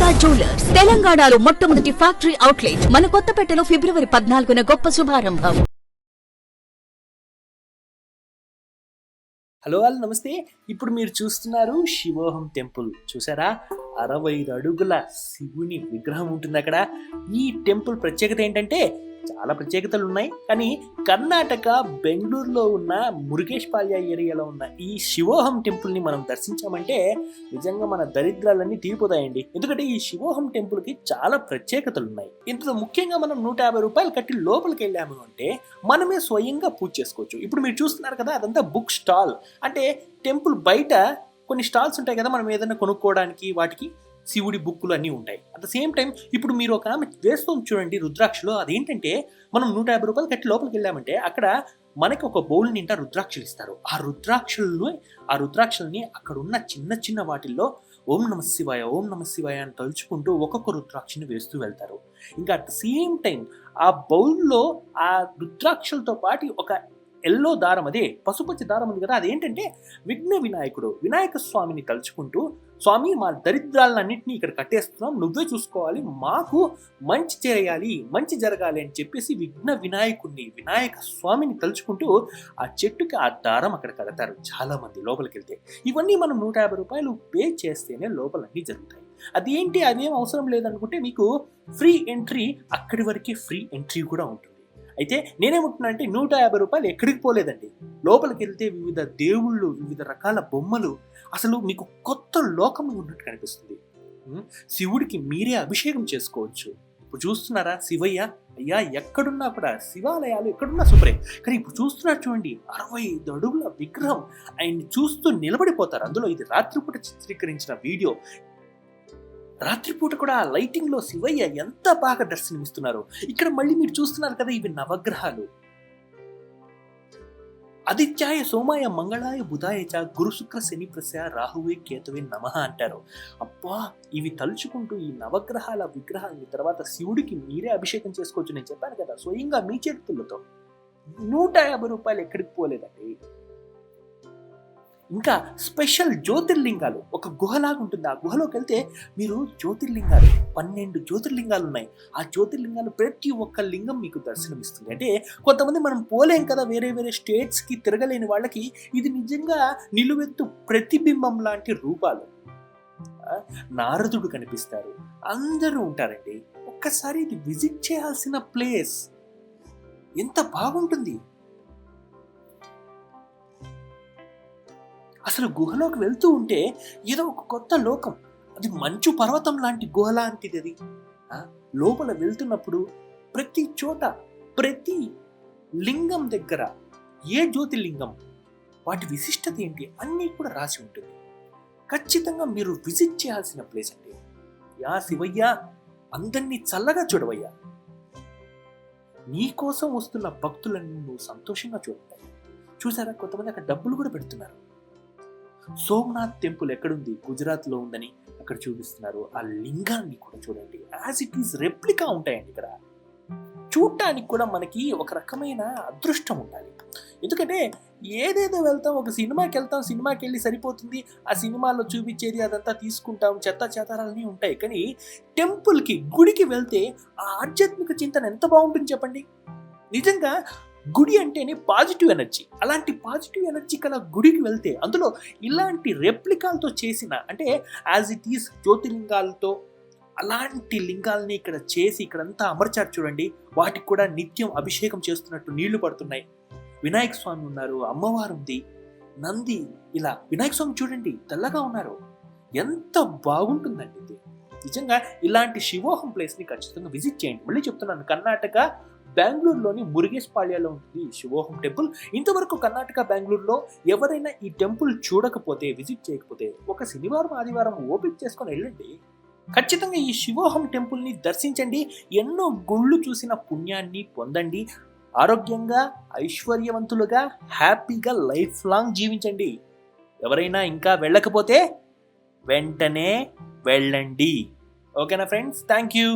Durga jewellers తెలంగాణలో మొట్టమొదటి factory outlet మన కొత్తపేటలో ఫిబ్రవరి 14న గొప్ప శుభారంభం. హలో వాళ్ళు నమస్తే. ఇప్పుడు మీరు చూస్తున్నారు శివోహం టెంపుల్. చూసారా, 65 అడుగుల శివుని విగ్రహం ఉంటుంది అక్కడ. ఈ టెంపుల్ ప్రత్యేకత ఏంటంటే చాలా ప్రత్యేకతలు ఉన్నాయి. కానీ కర్ణాటక బెంగళూరులో ఉన్న మురుగేష్పాల్య ఏరియాలో ఉన్న ఈ శివోహం టెంపుల్ని మనం దర్శించామంటే నిజంగా మన దరిద్రాలన్నీ తీరిపోతాయండి. ఎందుకంటే ఈ శివోహం టెంపుల్కి చాలా ప్రత్యేకతలు ఉన్నాయి. ఇందులో ముఖ్యంగా మనం 150 రూపాయలు కట్టి లోపలికి వెళ్ళాము అంటే మనమే స్వయంగా పూజ చేసుకోవచ్చు. ఇప్పుడు మీరు చూస్తున్నారు కదా, అదంతా బుక్ స్టాల్. అంటే టెంపుల్ బయట కొన్ని స్టాల్స్ ఉంటాయి కదా, మనం ఏదైనా కొనుక్కోవడానికి వాటికి శివుడి బుక్కులు అన్నీ ఉంటాయి. అట్ ద సేమ్ టైం ఇప్పుడు మీరు ఒక ఆమె వేస్తుంది చూడండి రుద్రాక్షలు. అదేంటంటే మనం 150 రూపాయలు కట్టి లోపలికి వెళ్ళామంటే అక్కడ మనకి ఒక బౌల్ నిండా రుద్రాక్షలు ఇస్తారు. ఆ రుద్రాక్షల్ని అక్కడ ఉన్న చిన్న చిన్న వాటిల్లో ఓం నమ శివాయ ఓం నమ శివాయ అని తలుచుకుంటూ ఒక్కొక్క రుద్రాక్షని వేస్తూ వెళ్తారు. ఇంకా అట్ ద సేమ్ టైం ఆ బౌల్లో ఆ రుద్రాక్షలతో పాటు ఒక ఎల్లో దారం, అదే పసుపచ్చి దారం ఉంది కదా, అదేంటంటే విఘ్న వినాయకుడు వినాయక స్వామిని తలుచుకుంటూ, స్వామి మా దరిద్రాలన్నింటినీ ఇక్కడ కట్టేస్తున్నాం, నువ్వే చూసుకోవాలి, మాకు మంచి చేయాలి, మంచి జరగాలి అని చెప్పేసి వినాయక స్వామిని తలుచుకుంటూ ఆ చెట్టుకి ఆ దారం అక్కడ కడతారు చాలా మంది లోపలికి వెళ్తే. ఇవన్నీ మనం 150 రూపాయలు పే చేస్తేనే లోపలన్నీ జరుగుతాయి. అదేంటి అదేం అవసరం లేదనుకుంటే మీకు ఫ్రీ ఎంట్రీ, అక్కడి వరకే ఫ్రీ ఎంట్రీ కూడా ఉంటుంది. అయితే నేనేమంటున్నా అంటే 150 రూపాయలు ఎక్కడికి పోలేదండి. లోపలికి వెళ్తే వివిధ దేవుళ్ళు, వివిధ రకాల బొమ్మలు, అసలు మీకు కొత్త లోకం ఉన్నట్టు కనిపిస్తుంది. శివుడికి మీరే అభిషేకం చేసుకోవచ్చు. ఇప్పుడు చూస్తున్నారా శివయ్య, అయ్యా ఎక్కడున్నా కూడా శివాలయాలు ఎక్కడున్నా సూపరే. కానీ ఇప్పుడు చూస్తున్నారు చూడండి, 65 అడుగుల విగ్రహం. ఆయన్ని చూస్తూ నిలబడిపోతారు. అందులో ఇది రాత్రిపూట చిత్రీకరించిన వీడియో. రాత్రిపూట కూడా ఆ లైటింగ్ లో శివయ్య ఎంత బాగా దర్శనమిస్తున్నారు. ఇక్కడ మళ్ళీ మీరు చూస్తున్నారు కదా, ఇవి నవగ్రహాలు. ఆదిత్యాయ సోమాయ మంగళాయ బుధాయ చ గురు శుక్ర శని ప్రస్య రాహువే కేతువే నమః అంటారు. అబ్బా, ఇవి తలుచుకుంటూ ఈ నవగ్రహాల విగ్రహాన్ని తర్వాత శివుడికి మీరే అభిషేకం చేసుకోవచ్చు. నేను చెప్పాను కదా, స్వయంగా మీ చేతులతో. 150 రూపాయలు ఎక్కడికి పోలేదండి. ఇంకా స్పెషల్ జ్యోతిర్లింగాలు, ఒక గుహలాగా ఉంటుంది. ఆ గుహలోకి వెళ్తే మీరు 12 జ్యోతిర్లింగాలు ఉన్నాయి. ఆ జ్యోతిర్లింగాలు ప్రతి ఒక్క లింగం మీకు దర్శనమిస్తుంది. అంటే కొంతమంది మనం పోలేం కదా, వేరే స్టేట్స్కి తిరగలేని వాళ్ళకి ఇది నిజంగా నిలువెత్తు ప్రతిబింబం లాంటి రూపాలు. నారదుడు కనిపిస్తారు, అందరూ ఉంటారండి. ఒక్కసారి ఇది విజిట్ చేయాల్సిన ప్లేస్. ఎంత బాగుంటుంది. అసలు గుహలోకి వెళ్తూ ఉంటే ఏదో ఒక కొత్త లోకం. అది మంచు పర్వతం లాంటి గుహ లాంటిది. అది లోపల వెళ్తున్నప్పుడు ప్రతి చోట, ప్రతి లింగం దగ్గర ఏ జ్యోతిర్లింగం, వాటి విశిష్టత ఏంటి అన్నీ కూడా రాసి ఉంటుంది. ఖచ్చితంగా మీరు విజిట్ చేయాల్సిన ప్లేస్ అండి. యా శివయ్య, అందరినీ చల్లగా చూడవయ్యా, నీ కోసం వస్తున్న భక్తులను నువ్వు సంతోషంగా చూడతాయి. చూసారా, కొంతమంది అక్కడ డబ్బులు కూడా పెడుతున్నారు. సోమనాథ్ టెంపుల్ ఎక్కడుంది, గుజరాత్ లో ఉందని అక్కడ చూపిస్తున్నారు. ఆ లింగాన్ని కూడా చూడండి, యాజ్ ఇట్ ఈస్ రెప్లికా ఉంటాయండి. ఇక్కడ చూడటానికి కూడా మనకి ఒక రకమైన అదృష్టం ఉండాలి. ఎందుకంటే ఏదేదో వెళ్తాం, ఒక సినిమాకి వెళ్ళి సరిపోతుంది, ఆ సినిమాలో చూపించేది అదంతా తీసుకుంటాం, చెత్తారాలన్నీ ఉంటాయి. కానీ టెంపుల్కి, గుడికి వెళ్తే ఆ ఆధ్యాత్మిక చింతన ఎంత బాగుంటుంది చెప్పండి. నిజంగా గుడి అంటేనే పాజిటివ్ ఎనర్జీ. అలాంటి పాజిటివ్ ఎనర్జీ కల గుడికి వెళ్తే అందులో ఇలాంటి రెప్లికాలతో చేసిన, అంటే యాజ్ ఇట్ ఈస్ జ్యోతిర్లింగాలతో అలాంటి లింగాలని ఇక్కడ చేసి ఇక్కడంతా అమర్చారు చూడండి. వాటికి కూడా నిత్యం అభిషేకం చేస్తున్నట్టు నీళ్లు పడుతున్నాయి. వినాయక స్వామి ఉన్నారు, అమ్మవారు ఉంది, నంది. ఇలా వినాయక స్వామి చూడండి తెల్లగా ఉన్నారు. ఎంత బాగుంటుందండి ఇది. నిజంగా ఇలాంటి శివోహం ప్లేస్ని ఖచ్చితంగా విజిట్ చేయండి. మళ్ళీ చెప్తున్నాను, కర్ణాటక బెంగళూరులోని మురుగేష్పాళ్యలో ఉంటుంది శివోహం టెంపుల్. ఇంతవరకు కర్ణాటక బెంగళూరులో ఎవరైనా ఈ టెంపుల్ చూడకపోతే, విజిట్ చేయకపోతే ఒక శనివారం ఆదివారం ఓపిక చేసుకొని వెళ్ళండి. ఖచ్చితంగా ఈ శివోహం టెంపుల్ని దర్శించండి. ఎన్నో గుళ్ళు చూసిన పుణ్యాన్ని పొందండి. ఆరోగ్యంగా, ఐశ్వర్యవంతులుగా, హ్యాపీగా లైఫ్ లాంగ్ జీవించండి. ఎవరైనా ఇంకా వెళ్ళకపోతే వెంటనే వెళ్ళండి. ఓకేనా ఫ్రెండ్స్, థ్యాంక్ యూ.